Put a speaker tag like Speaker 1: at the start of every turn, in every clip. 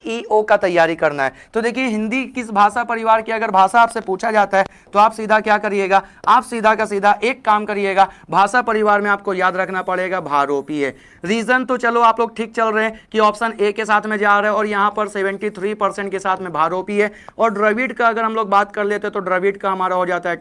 Speaker 1: EO का तैयारी करना है। तो देखिए हिंदी किस भाषा परिवार की अगर भाषा आपसे पूछा जाता है तो आप सीधा क्या करिएगा, आप सीधा का सीधा एक काम करिएगा, भाषा परिवार में आपको याद रखना पड़ेगा भारोपीय। रीजन तो चलो आप लोग ठीक चल रहे हैं कि ऑप्शन ए के साथ में जा रहे हैं और यहाँ पर 73% के साथ में भारोपीय। और द्रविड़ का अगर हम लोग बात कर लेते हैं तो द्रविड़ का हमारा हो जाता है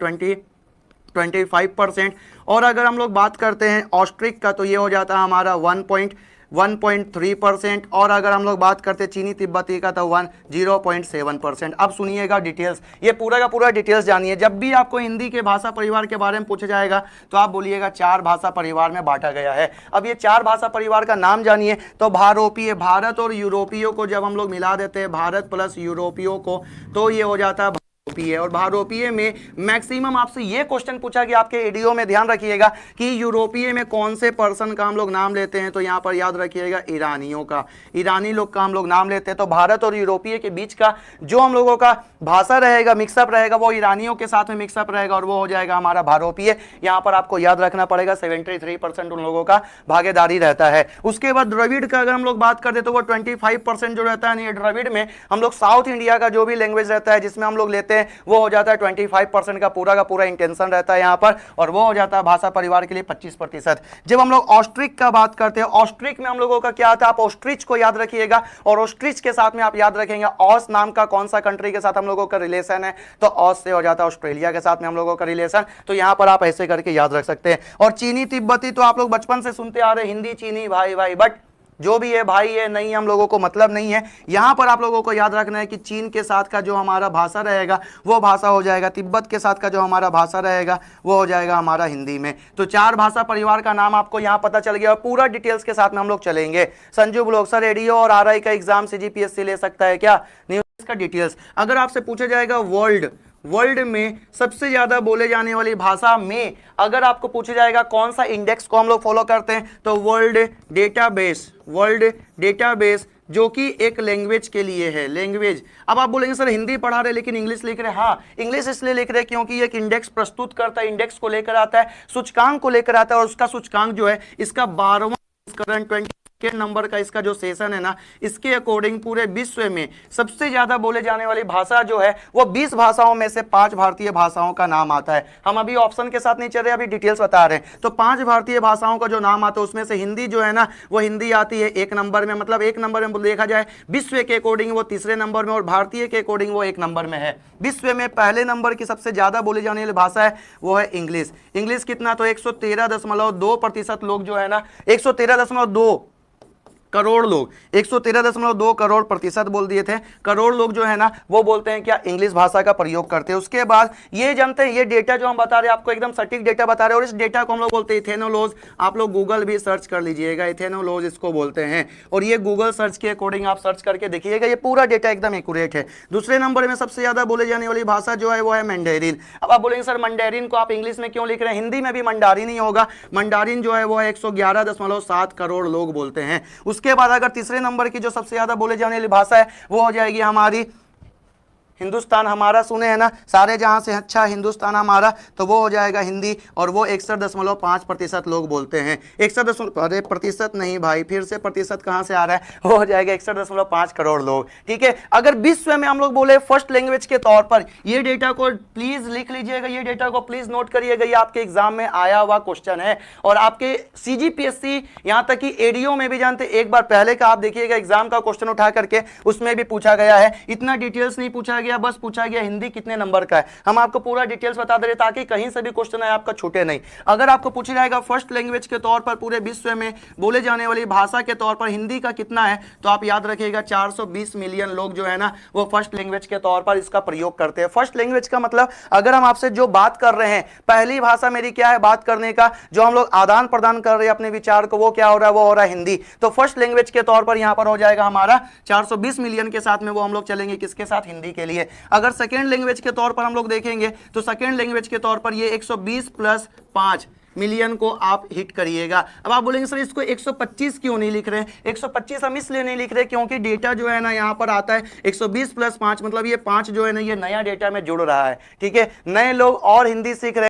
Speaker 1: 25%। और अगर हम लोग बात करते हैं ऑस्ट्रिक का तो ये हो जाता है हमारा 1.3%। और अगर हम लोग बात करते हैं चीनी तिब्बती का तो 0.7%। अब सुनिएगा डिटेल्स, ये पूरा का पूरा डिटेल्स जानिए। जब भी आपको हिंदी के भाषा परिवार के बारे में पूछा जाएगा तो आप बोलिएगा 4 भाषा परिवार में बांटा गया है। अब ये 4 भाषा परिवार का नाम जानिए। तो भारोपीय, भारत और यूरोपीयों को जब हम लोग मिला देते हैं, भारत प्लस यूरोपीयों को, तो ये हो जाता है भारोपीय। और भारोपीय में मैक्सिमम आपसे ये क्वेश्चन पूछा कि आपके एडीओ में ध्यान रखिएगा कि यूरोपीय में कौन से पर्सन का हम लोग नाम लेते हैं, तो यहाँ पर याद रखिएगा ईरानियों का, ईरानी लोग का हम लोग नाम लेते हैं। तो भारत और यूरोपीय के बीच का जो हम लोगों का भाषा रहेगा, मिक्सअप रहेगा, वो ईरानियों के साथ में मिक्सअप रहेगा और वो हो जाएगा हमारा भारोपीय। यहाँ पर आपको याद रखना पड़ेगा 73% उन लोगों का भागीदारी रहता है। उसके बाद द्रविड़ का अगर हम लोग बात करते तो वो 25% जो रहता है। द्रविड़ में हम लोग साउथ इंडिया का जो भी लैंग्वेज रहता है जिसमें हम लोग लेते हैं वो हो जाता है 25% का पूरा इंटेंशन रहता है यहाँ पर, और वो हो जाता है भाषा परिवार के लिए 25%। जब हम लोग ऑस्ट्रिक का बात करते हैं, ऑस्ट्रिक में हम लोगों का क्या आता है, आप ऑस्ट्रिच को याद रखिएगा और ऑस्ट्रिच के साथ में आप याद रखेंगे ऑस नाम का कौन सा कंट्री के साथ हम लोगों का रिलेशन है, तो ऑस से हो जाता है ऑस्ट्रेलिया के साथ में हम लोगों का रिलेशन। तो यहाँ पर आप ऐसे करके याद रख सकते हैं। और चीनी तिब्बती तो आप लोग बचपन से सुनते आ रहे हैं, हिंदी चीनी भाई भाई, बट जो भी है भाई है नहीं, हम लोगों को मतलब नहीं है। यहाँ पर आप लोगों को याद रखना है कि चीन के साथ का जो हमारा भाषा रहेगा वो भाषा हो जाएगा, तिब्बत के साथ का जो हमारा भाषा रहेगा वो हो जाएगा हमारा हिंदी में। तो 4 भाषा परिवार का नाम आपको यहाँ पता चल गया और पूरा डिटेल्स के साथ में हम लोग चलेंगे। संजू ब्लॉग सर एडीओ और आरआई का एग्जाम सीजीपीएससी ले सकता है क्या, न्यूज़ का डिटेल्स अगर आपसे पूछा जाएगा वर्ल्ड में सबसे ज्यादा बोले जाने वाली भाषा में अगर आपको पूछा जाएगा कौन सा इंडेक्स को हम लोग फॉलो करते हैं, तो वर्ल्ड डेटाबेस जो कि एक लैंग्वेज के लिए है, लैंग्वेज। अब आप बोलेंगे सर हिंदी पढ़ा रहे लेकिन इंग्लिश लिख रहे हैं। हाँ, इंग्लिश इसलिए लिख रहे हैं क्योंकि एक इंडेक्स प्रस्तुत करता है, इंडेक्स को लेकर आता है, सूचकांक को लेकर आता है, और उसका सूचकांक जो है इसका 12वां संस्करण 22 नंबर का इसका जो सेशन है ना, इसके अकॉर्डिंग पूरे विश्व में सबसे ज्यादा बोले जाने वाली भाषा जो है वो 20 भाषाओं में से 5 भारतीय भाषाओं का नाम आता है। हम अभी ऑप्शन के साथ नहीं चल रहे, अभी डिटेल्स बता रहे हैं। तो 5 भारतीय भाषाओं का जो नाम आता है उसमें से हिंदी जो है ना, वो हिंदी आती है 1 नंबर में, मतलब 1 नंबर में देखा जाए विश्व के अकॉर्डिंग वो 3रे नंबर में और भारतीय के अकॉर्डिंग वो 1 नंबर में है। विश्व में पहले नंबर की सबसे ज्यादा बोली जाने वाली भाषा है वो है इंग्लिश। इंग्लिश कितना, तो 113.2% लोग जो है ना, 113.2 करोड़ लोग, 113.2 करोड़ प्रतिशत बोल दिए थे, करोड़ लोग जो है ना वो बोलते हैं क्या, इंग्लिश भाषा का प्रयोग करते हैं। उसके बाद ये जानते हैं, ये डेटा जो हम बता रहे हैं आपको एकदम सटीक डेटा बता रहे हैं, और इस डेटा को हम लोग बोलते हैं इथेनोलॉज। आप लोग गूगल भी सर्च कर लीजिएगा, इथेनोलॉज इसको बोलते हैं, और ये गूगल सर्च के अकॉर्डिंग आप सर्च करके देखिएगा, ये पूरा डेटा एकदम एक्यूरेट है। दूसरे नंबर में सबसे ज्यादा बोले जाने वाली भाषा जो है वो है मंडेरिन। अब आप बोलेंगे सर मंडेरिन को आप इंग्लिश में क्यों लिख रहे हैं, हिंदी में भी मंडारिन ही होगा। मंडारिन जो है वो 111.7 करोड़ लोग बोलते हैं। उसके बाद अगर तीसरे नंबर की जो सबसे ज्यादा बोले जाने वाली भाषा है वो हो जाएगी हमारी हिंदुस्तान हमारा, सुने हैं ना सारे जहां से अच्छा हिंदुस्तान हमारा, तो वो हो जाएगा हिंदी, और वो 61.5% लोग बोलते हैं। 61, अरे प्रतिशत नहीं भाई, फिर से प्रतिशत कहां से आ रहा है, वो हो जाएगा 61.5 करोड़ लोग। ठीक है, अगर विश्व में हम लोग बोले फर्स्ट लैंग्वेज के तौर पर, ये डेटा को प्लीज लिख लीजिएगा, ये डेटा को प्लीज नोट करिएगा, ये आपके एग्जाम में आया हुआ क्वेश्चन है, और आपके सीजीपीएससी यहां तक कि एडीओ में भी जानते, एक बार पहले का आप देखिएगा एग्जाम का क्वेश्चन उठा करके उसमें भी पूछा गया है। इतना डिटेल्स नहीं पूछा गया, बस पूछा गया हिंदी कितने नंबर का है। हम आपको पूरा डिटेल्स बता दे रहे ताकि कहीं से भी क्वेश्चन है आपका छूटे नहीं। अगर आपको पूछा जाएगा फर्स्ट लैंग्वेज के तौर पर पूरे विश्व में बोले जाने वाली भाषा के तौर पर हिंदी का कितना है, तो आप याद रखिएगा 420 मिलियन लोग जो है ना वो फर्स्ट लैंग्वेज के तौर पर इसका प्रयोग करते हैं। फर्स्ट लैंग्वेज का मतलब अगर हम आपसे जो बात कर रहे हैं, पहली भाषा मेरी क्या है बात करने का, जो हम लोग आदान प्रदान कर रहे हैं अपने विचार को, वो क्या हो रहा है, वो हो रहा है हिंदी। तो फर्स्ट लैंग्वेज के तौर पर यहां पर हो जाएगा हमारा 420 मिलियन के साथ में, वो हम लोग चलेंगे किसके साथ, हिंदी के लिए। अगर सेकेंड लैंग्वेज के तौर पर हम लोग देखेंगे तो सेकेंड लैंग्वेज के तौर पर ये 120 + 5 मिलियन को आप हिट करिएगा। अब आप बोलेंगे सर इसको 125 क्यों नहीं लिख रहे हैं, 125 हम इसलिए नहीं लिख रहे क्योंकि डेटा जो है ना यहाँ पर आता है 120 + 5, मतलब ये 5 जो है ना ये नया डेटा में जुड़ रहा है। ठीक है, नए लोग और हिंदी सीख रहे हैं।